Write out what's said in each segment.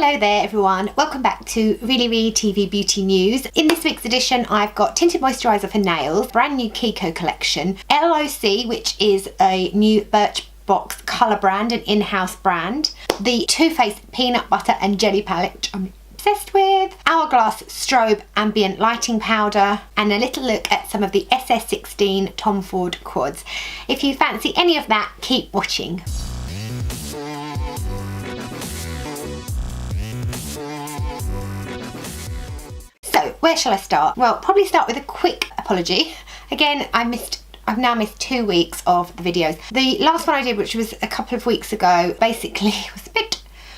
Hello there everyone, welcome back to Really TV Beauty News. In this week's edition I've got Tinted Moisturiser for nails, brand new KIKO collection, LOC, which is a new Birchbox colour brand, an in-house brand, the Too Faced Peanut Butter and Jelly palette, which I'm obsessed with, Hourglass Strobe Ambient lighting powder, and a little look at some of the SS16 Tom Ford quads. If you fancy any of that, keep watching. So, where shall I start? Well, probably start with a quick apology. Again, I've now missed 2 weeks of the videos. The last one I did, which was a couple of weeks ago, basically was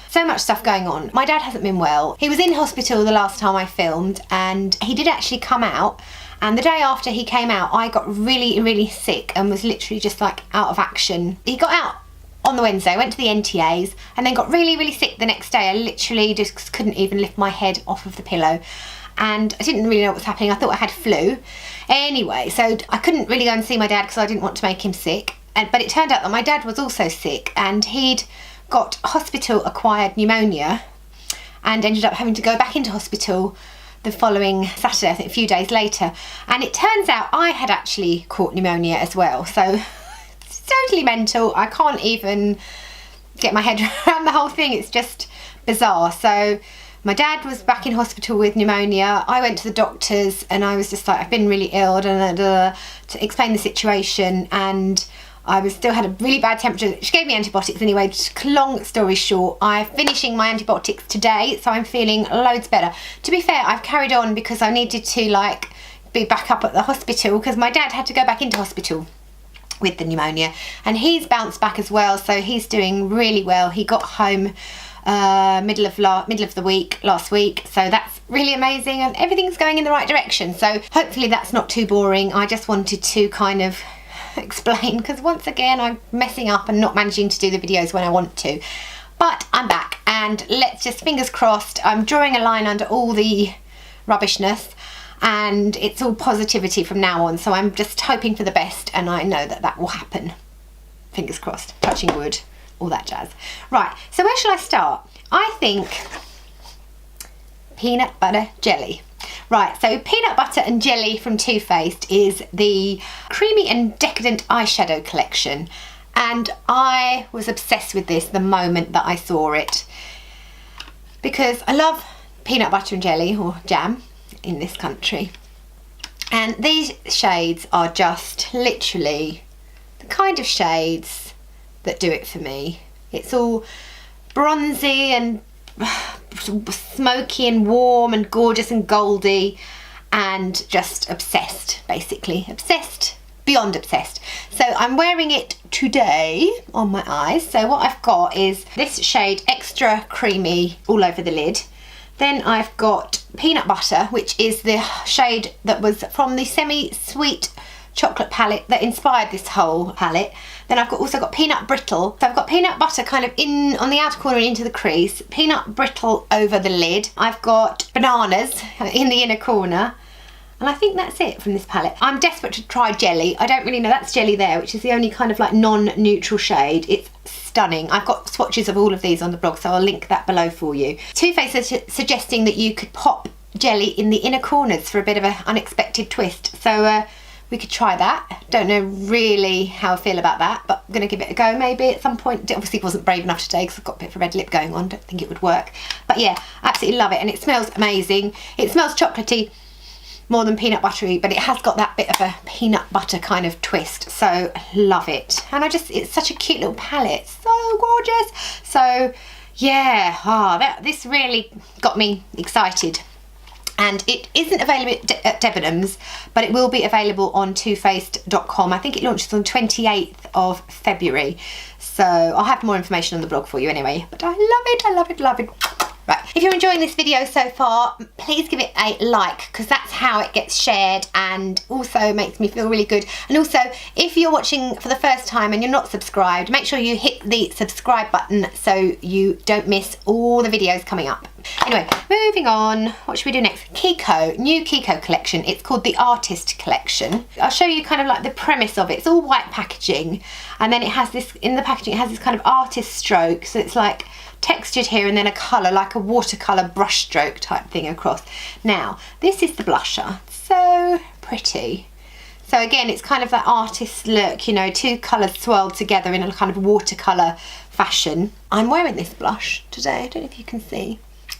so much stuff going on. My dad hasn't been well. He was in hospital the last time I filmed, and he did actually come out, and the day after he came out I got really sick and was literally just like out of action. He got out on the Wednesday, went to the NTAs, and then got really sick the next day. I literally just couldn't even lift my head off of the pillow, and I didn't really know what was happening. I thought I had flu. Anyway, so I couldn't really go and see my dad because I didn't want to make him sick. But it turned out that my dad was also sick, and he'd got hospital-acquired pneumonia and ended up having to go back into hospital the following Saturday, I think a few days later. And it turns out I had actually caught pneumonia as well. So it's totally mental. I can't even get my head around the whole thing. It's just bizarre. So my dad was back in hospital with pneumonia. I went to the doctors and I was just like, I've been really ill, to explain the situation, and I still had a really bad temperature. She gave me antibiotics anyway. Just long story short, I'm finishing my antibiotics today, so I'm feeling loads better. To be fair, I've carried on because I needed to be back up at the hospital because my dad had to go back into hospital with the pneumonia, and he's bounced back as well, so he's doing really well. He got home middle of the week last week, so that's really amazing, and everything's going in the right direction. So hopefully that's not too boring. I just wanted to kind of explain, because once again I'm messing up and not managing to do the videos when I want to. But I'm back, and let's just, fingers crossed, I'm drawing a line under all the rubbishness, and it's all positivity from now on, so I'm just hoping for the best, and I know that that will happen. Fingers crossed, touching wood, all that jazz. Right, so where shall I start? I think peanut butter jelly. Right, so peanut butter and jelly from Too Faced is the creamy and decadent eyeshadow collection, and I was obsessed with this the moment that I saw it, because I love peanut butter and jelly, or jam in this country, and these shades are just literally the kind of shades that do it for me. It's all bronzy and smoky and warm and gorgeous and goldy, and just obsessed, basically. Obsessed, beyond obsessed. So I'm wearing it today on my eyes. So what I've got is this shade Extra Creamy all over the lid. Then I've got Peanut Butter, which is the shade that was from the Semi-Sweet chocolate palette that inspired this whole palette. Then I've also got Peanut Brittle. So I've got Peanut Butter kind of in on the outer corner and into the crease, Peanut Brittle over the lid. I've got Bananas in the inner corner, and I think that's it from this palette. I'm desperate to try Jelly. I don't really know, that's Jelly there, which is the only kind of non-neutral shade. It's stunning. I've got swatches of all of these on the blog, so I'll link that below for you. Too Faced is suggesting that you could pop Jelly in the inner corners for a bit of an unexpected twist. So we could try that. Don't know really how I feel about that, but I'm going to give it a go maybe at some point. It obviously wasn't brave enough today because I've got a bit of a red lip going on. Don't think it would work. But yeah, absolutely love it, and it smells amazing. It smells chocolatey more than peanut buttery, but it has got that bit of a peanut butter kind of twist, so love it. And it's such a cute little palette, so gorgeous. So yeah, this really got me excited. And it isn't available at Debenhams, but it will be available on toofaced.com. I think it launches on 28th of February. So I'll have more information on the blog for you anyway. But I love it, I love it, love it. Right, if you're enjoying this video so far, please give it a like, because that's how it gets shared and also makes me feel really good. And also, if you're watching for the first time and you're not subscribed, make sure you hit the subscribe button so you don't miss all the videos coming up. Anyway, moving on, what should we do next? KIKO, new KIKO collection. It's called the Artist Collection. I'll show you kind of the premise of it. It's all white packaging, and then it has this, in the packaging, it has this kind of artist stroke, so it's textured here and then a colour, like a watercolour brush stroke type thing across. Now, this is the blusher. So pretty. So again, it's kind of that artist look, you know, two colours swirled together in a kind of watercolour fashion. I'm wearing this blush today. I don't know if you can see.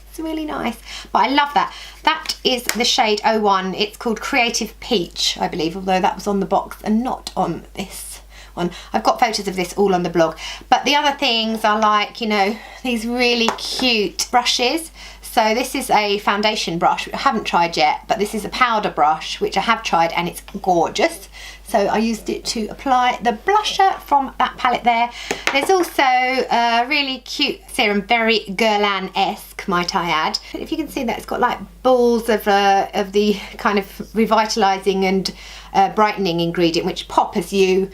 It's really nice, but I love that. That is the shade 01. It's called Creative Peach, I believe, although that was on the box and not on this one. I've got photos of this all on the blog. But the other things are like, you know, these really cute brushes. So this is a foundation brush, which I haven't tried yet, but this is a powder brush, which I have tried, and it's gorgeous. So I used it to apply the blusher from that palette there. There's also a really cute serum, very Guerlain-esque, might I add. If you can see that, it's got like balls of the kind of revitalising and brightening ingredient, which pop as you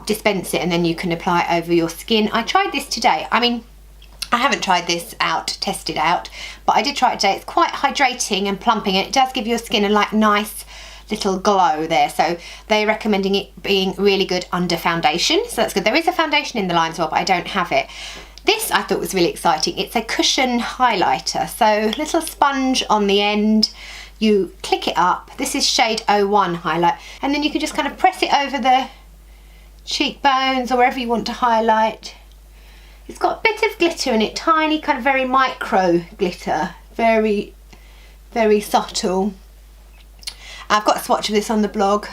dispense it, and then you can apply it over your skin. I tried this today. I mean, I haven't tried this out, tested out, but I did try it today. It's quite hydrating and plumping, and it does give your skin a like nice little glow there. So they're recommending it being really good under foundation, so that's good. There is a foundation in the line as well, but I don't have it. This I thought was really exciting. It's a cushion highlighter, so little sponge on the end. You click it up. This is shade 01 highlight, and then you can just kind of press it over the cheekbones or wherever you want to highlight. It's got a bit of glitter in it, tiny, kind of very micro glitter, very, very subtle. I've got a swatch of this on the blog,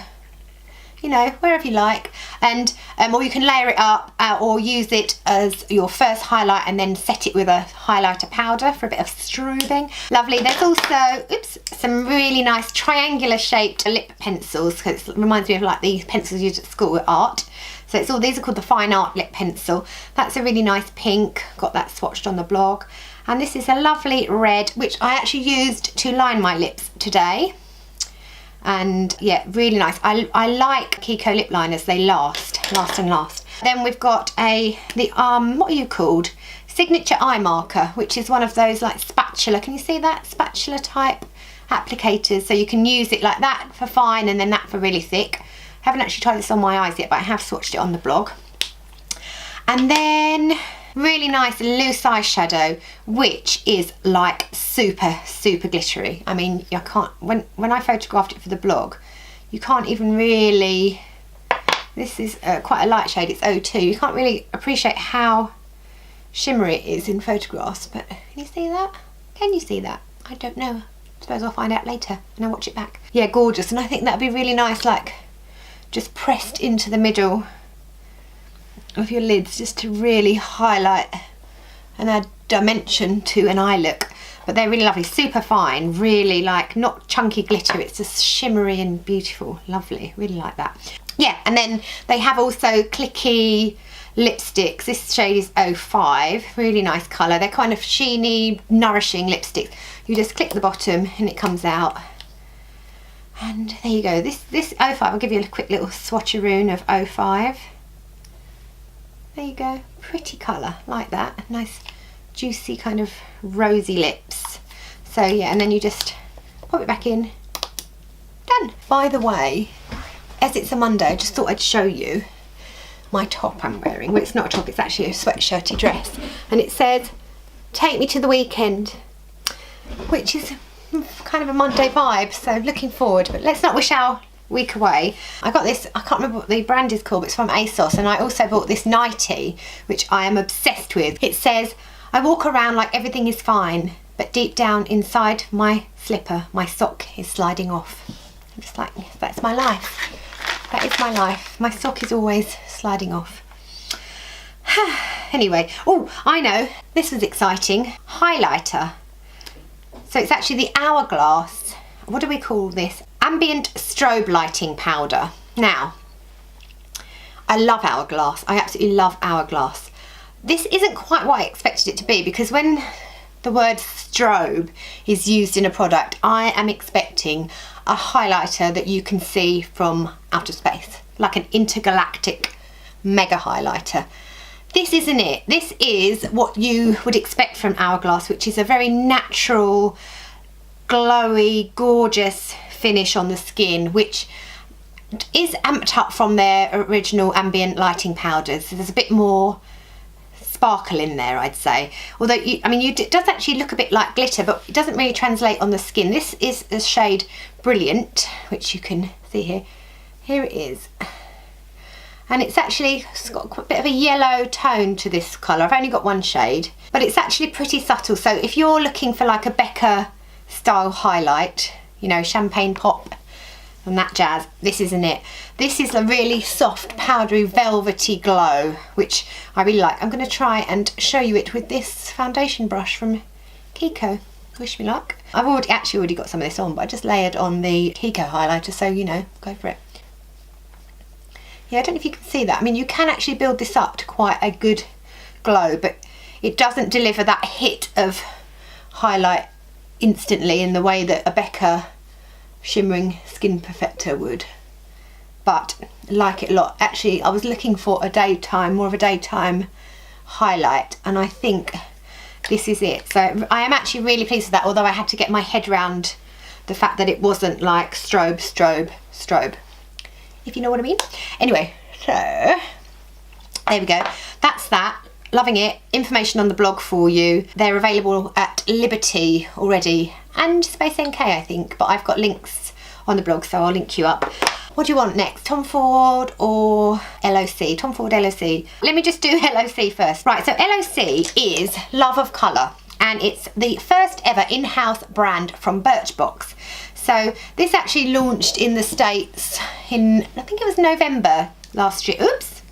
you know, wherever you like, and or you can layer it up or use it as your first highlight and then set it with a highlighter powder for a bit of strobing. Lovely. There's also, oops, some really nice triangular shaped lip pencils, because it reminds me of like the pencils used at school at art. So it's all, these are called the Fine Art Lip Pencil. That's a really nice pink, got that swatched on the blog. And this is a lovely red, which I actually used to line my lips today. And yeah, really nice. I like KIKO lip liners, they last and last. Then we've got what are you called? Signature eye marker, which is one of those like spatula, can you see that? Spatula type applicators. So you can use it like that for fine and then that for really thick. I haven't actually tried this on my eyes yet, but I have swatched it on the blog. And then really nice loose eyeshadow, which is like super, super glittery. I mean, I can't, when I photographed it for the blog, you can't even really, this is quite a light shade, it's 02. You can't really appreciate how shimmery it is in photographs, but can you see that? Can you see that? I don't know. I suppose I'll find out later when I watch it back. Yeah, gorgeous, and I think that'd be really nice, like, just pressed into the middle of your lids, just to really highlight and add dimension to an eye look. But they're really lovely, super fine, really like not chunky glitter, it's just shimmery and beautiful, lovely, really like that. Yeah, and then they have also clicky lipsticks. This shade is 05, really nice colour. They're kind of sheeny, nourishing lipsticks. You just click the bottom and it comes out. And there you go. This 05, I'll give you a quick little swatcheroon of 05. There you go. Pretty colour, like that. Nice, juicy, kind of rosy lips. So yeah, and then you just pop it back in. Done. By the way, as it's a Monday, I just thought I'd show you my top I'm wearing. Well, it's not a top, it's actually a sweatshirty dress. And it says, "Take me to the weekend," which is kind of a Monday vibe, so looking forward. But let's not wish our week away. I got this, I can't remember what the brand is called, but it's from ASOS, and I also bought this nightie, which I am obsessed with. It says, "I walk around like everything is fine, but deep down inside my slipper, my sock is sliding off." I'm just like, that's my life. That is my life. My sock is always sliding off. Anyway, oh, I know, this was exciting. Highlighter. So it's actually the Hourglass, what do we call this? Ambient strobe lighting powder. Now, I love Hourglass. I absolutely love Hourglass. This isn't quite what I expected it to be, because when the word strobe is used in a product, I am expecting a highlighter that you can see from outer space, like an intergalactic mega highlighter. This isn't it. This is what you would expect from Hourglass, which is a very natural, glowy, gorgeous finish on the skin, which is amped up from their original ambient lighting powders. So there's a bit more sparkle in there, I'd say. Although, I mean, it does actually look a bit like glitter, but it doesn't really translate on the skin. This is the shade Brilliant, which you can see here. Here it is. And it's got a bit of a yellow tone to this colour. I've only got one shade, but it's actually pretty subtle. So if you're looking for like a Becca style highlight, you know, champagne pop and that jazz, this isn't it. This is a really soft, powdery, velvety glow, which I really like. I'm going to try and show you it with this foundation brush from KIKO. Wish me luck. I've already got some of this on, but I just layered on the KIKO highlighter, so you know, go for it. Yeah, I don't know if you can see that. I mean, you can actually build this up to quite a good glow, but it doesn't deliver that hit of highlight instantly in the way that a Becca shimmering skin perfector would. But I like it a lot. Actually, I was looking for more of a daytime highlight, and I think this is it. So I am actually really pleased with that, although I had to get my head around the fact that it wasn't like strobe, if you know what I mean. Anyway, so there we go. That's that. Loving it. Information on the blog for you. They're available at Liberty already and Space NK, I think, but I've got links on the blog, so I'll link you up. What do you want next? Tom Ford or LOC? Tom Ford, LOC. Let me just do LOC first. Right, so LOC is Love of Colour, and it's the first ever in-house brand from Birchbox. So this actually launched in the States in, I think it was November last year. Oops,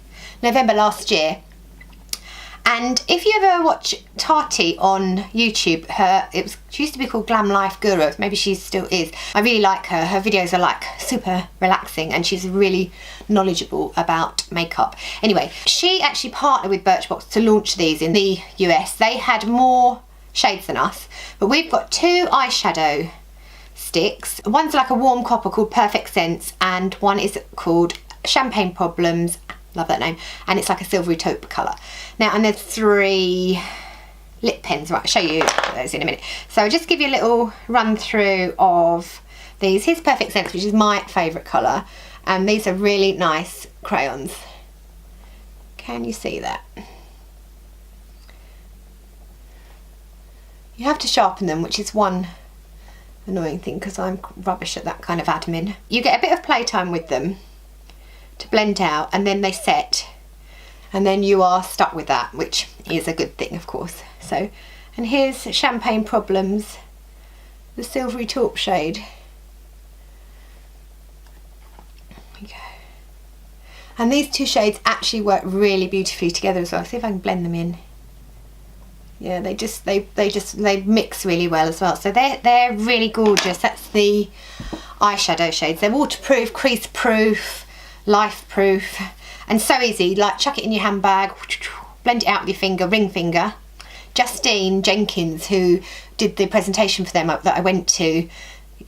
November last year. And if you ever watch Tati on YouTube, she used to be called Glam Life Guru, maybe she still is. I really like her. Her videos are like super relaxing, and she's really knowledgeable about makeup. Anyway, she actually partnered with Birchbox to launch these in the US. They had more shades than us, but we've got 2 eyeshadow sticks. One's like a warm copper called Perfect Sense, and one is called Champagne Problems. Love that name. And it's like a silvery taupe colour. Now, and there's 3 lip pens. Right, I'll show you those in a minute. So I'll just give you a little run through of these. Here's Perfect Sense, which is my favourite colour. And these are really nice crayons. Can you see that? You have to sharpen them, which is one annoying thing because I'm rubbish at that kind of admin. You get a bit of playtime with them to blend out, and then they set, and then you are stuck with that, which is a good thing, of course. So, and here's Champagne Problems, the silvery taupe shade. There we go. And these 2 shades actually work really beautifully together as well. See if I can blend them in. Yeah, they mix really well as well. So they're really gorgeous. That's the eyeshadow shades. They're waterproof, crease proof, life proof, and so easy. Like, chuck it in your handbag, blend it out with your finger, ring finger. Justine Jenkins, who did the presentation for them that I went to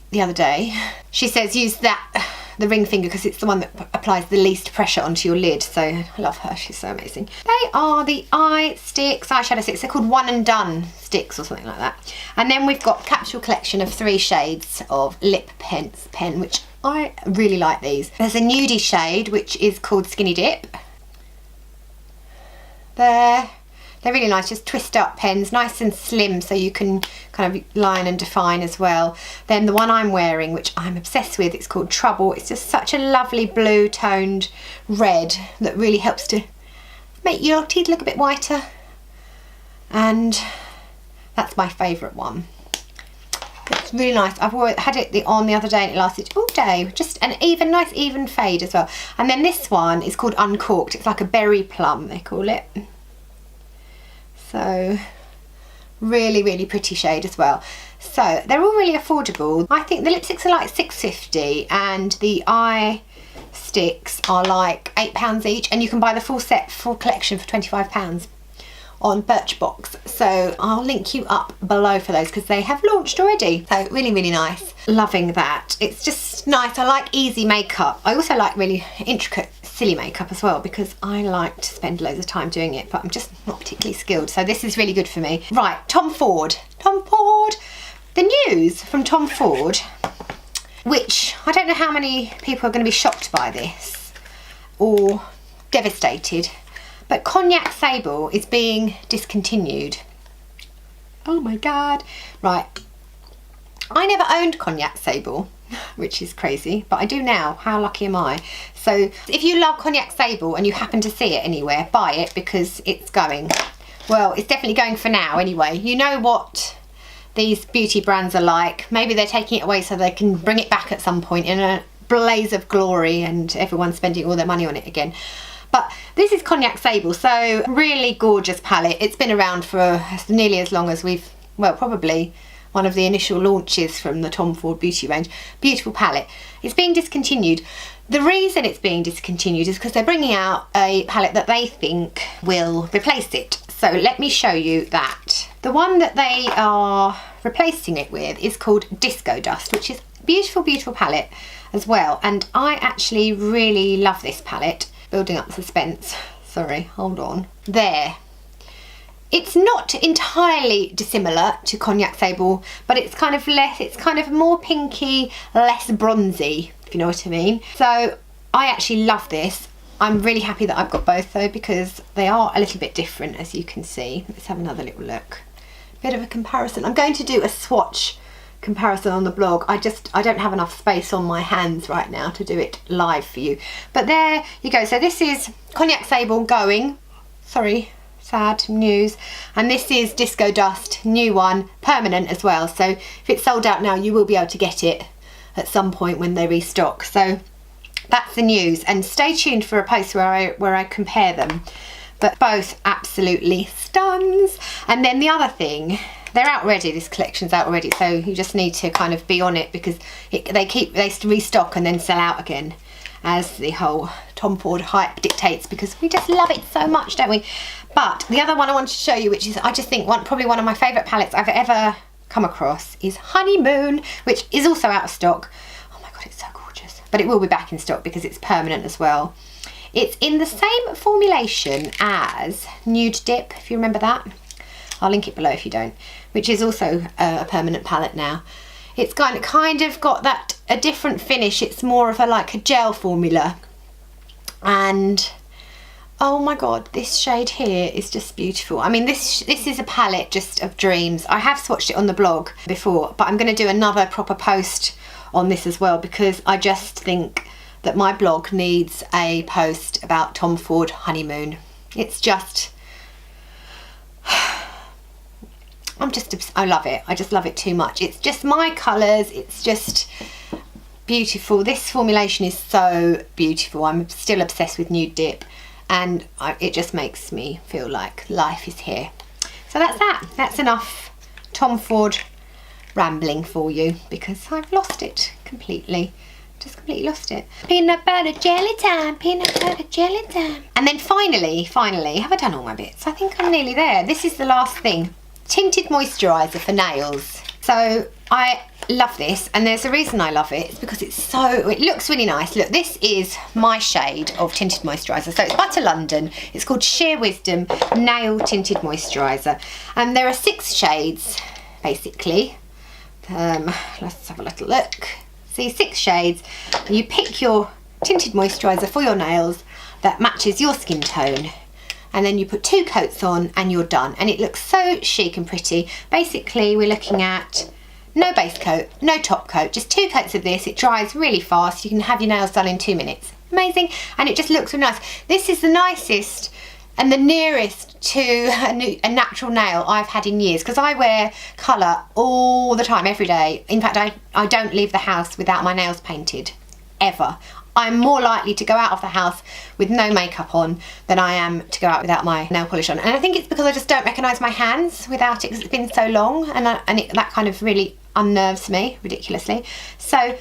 the other day, she says use the ring finger because it's the one that applies the least pressure onto your lid. So I love her, she's so amazing. They are the eyeshadow sticks. They're called One and Done sticks or something like that. And then we've got capsule collection of 3 shades of lip pen, which I really like these. There's a nudie shade which is called Skinny Dip. They're really nice, just twist up pens, nice and slim, so you can kind of line and define as well. Then the one I'm wearing, which I'm obsessed with, it's called Trouble. It's just such a lovely blue toned red that really helps to make your teeth look a bit whiter. And that's my favourite one. It's really nice. I've had it on the other day and it lasted all day. Just an nice even fade as well. And then this one is called Uncorked. It's like a berry plum, they call it. So really, really pretty shade as well. So they're all really affordable. I think the lipsticks are like £6.50 and the eye sticks are like £8 each, and you can buy the full collection for £25 on Birchbox. So I'll link you up below for those because they have launched already. So really, really nice. Loving that. It's just nice. I like easy makeup. I also like really intricate, silly makeup as well because I like to spend loads of time doing it, but I'm just not particularly skilled. So this is really good for me. Right, Tom Ford. Tom Ford. The news from Tom Ford, which I don't know how many people are going to be shocked by this or devastated. but Cognac Sable is being discontinued. Oh my god. Right, I never owned Cognac Sable, which is crazy, but I do now. How lucky am I? So if you love Cognac Sable and you happen to see it anywhere, buy it, because it's going. Well, it's definitely going for now anyway. You know what these beauty brands are like. Maybe they're taking it away so they can bring it back at some point in a blaze of glory and everyone's spending all their money on it again. But this is Cognac Sable, so really gorgeous palette. It's been around for nearly as long as we've, well, probably one of the initial launches from the Tom Ford beauty range. Beautiful palette. It's being discontinued. The reason it's being discontinued is because they're bringing out a palette that they think will replace it. So let me show you that. The one that they are replacing it with is called Disco Dust, which is a beautiful, beautiful palette as well. And I actually really love this palette. Building up suspense. Sorry, hold on. There. It's not entirely dissimilar to Cognac Sable, but it's kind of less, it's kind of more pinky, less bronzy, if you know what I mean. So I actually love this. I'm really happy that I've got both though, because they are a little bit different, as you can see. Let's have another little look. Bit of a comparison. I'm going to do a swatch comparison on the blog. I don't have enough space on my hands right now to do it live for you. But there you go. So this is Cognac Sable going. Sorry. Sad news. And this is Disco Dust, new one, permanent as well. So if it's sold out now, you will be able to get it at some point when they restock. So that's the news, and stay tuned for a post where I compare them. But both absolutely stuns. And then the other thing, they're out already, this collection's out already, so you just need to kind of be on it, because they restock and then sell out again, as the whole Tom Ford hype dictates, because we just love it so much, don't we? But the other one I wanted to show you, which is I just think probably one of my favourite palettes I've ever come across, is Honeymoon, which is also out of stock. Oh my god, it's so gorgeous. But it will be back in stock because it's permanent as well. It's in the same formulation as Nude Dip, if you remember that. I'll link it below if you don't, which is also a permanent palette now. It's kind of got that, a different finish. It's more of like a gel formula. And oh my god, this shade here is just beautiful. I mean, this is a palette just of dreams. I have swatched it on the blog before, but I'm going to do another proper post on this as well, because I just think that my blog needs a post about Tom Ford Honeymoon. It's just, I love it. I just love it too much. It's just my colours. It's just beautiful. This formulation is so beautiful. I'm still obsessed with Nude Dip, and it just makes me feel like life is here. So that's that. That's enough Tom Ford rambling for you, because I've lost it completely. Just completely lost it. Peanut butter jelly time, peanut butter jelly time. And then finally, have I done all my bits? I think I'm nearly there. This is the last thing. Tinted Moisturiser for nails. So I love this, and there's a reason I love it. It's because it looks really nice. Look, this is my shade of tinted moisturiser. So it's Butter London. It's called Sheer Wisdom Nail Tinted Moisturiser, and there are 6 shades basically. Let's have a little look. See, 6 shades. You pick your tinted moisturiser for your nails that matches your skin tone, and then you put 2 coats on and you're done, and it looks so chic and pretty. Basically, we're looking at no base coat, no top coat, just 2 coats of this. It dries really fast. You can have your nails done in 2 minutes. Amazing. And it just looks really nice. This is the nicest and the nearest to a natural nail I've had in years, because I wear colour all the time, every day. In fact, I don't leave the house without my nails painted, ever. I'm more likely to go out of the house with no makeup on than I am to go out without my nail polish on. And I think it's because I just don't recognise my hands without it, because it's been so long, and that kind of really unnerves me ridiculously. So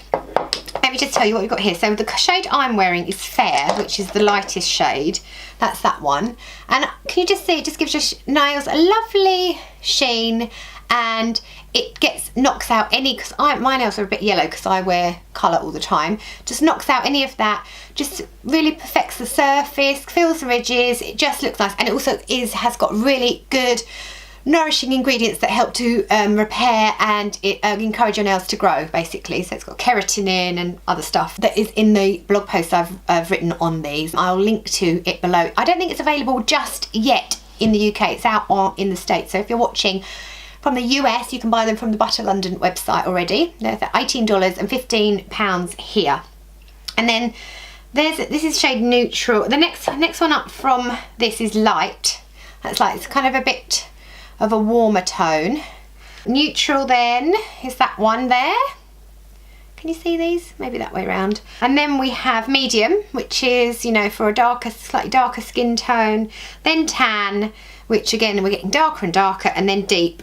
let me just tell you what we've got here. So the shade I'm wearing is Fair, which is the lightest shade. That's that one. And can you just see, it just gives your nails a lovely sheen, and it knocks out any, because my nails are a bit yellow because I wear colour all the time, just knocks out any of that, just really perfects the surface, fills the ridges. It just looks nice, and it also has got really good nourishing ingredients that help to repair and encourage your nails to grow, basically. So it's got keratin in and other stuff that is in the blog post I've written on these. I'll link to it below. I don't think it's available just yet in the UK. It's out in the States. So if you're watching from the US, you can buy them from the Butter London website already. They're for $18 and £15 here. And then this is shade Neutral. The next one up from this is Light. That's like, it's kind of a bit of a warmer tone. Neutral then is that one there. Can you see these? Maybe that way around. And then we have Medium, which is, you know, for a darker, slightly darker skin tone. Then Tan, which again, we're getting darker and darker, and then Deep.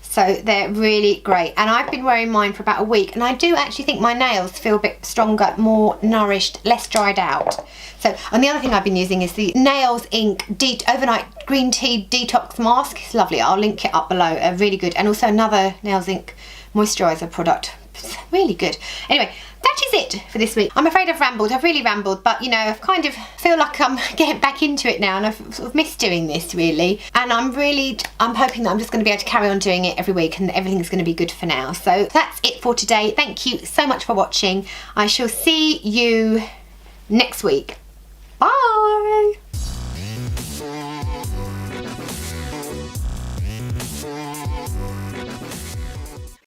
So they're really great. And I've been wearing mine for about a week, and I do actually think my nails feel a bit stronger, more nourished, less dried out. So, and the other thing I've been using is the Nails Ink Overnight Green Tea Detox Mask. It's lovely. I'll link it up below. Really good. And also another Nails Ink Moisturiser product. It's really good. Anyway, that is it for this week. I'm afraid I've rambled. I've really rambled, but you know, I've kind of feel like I'm getting back into it now, and I've sort of missed doing this really. And I'm hoping that I'm just going to be able to carry on doing it every week, and everything's going to be good for now. So that's it for today. Thank you so much for watching. I shall see you next week.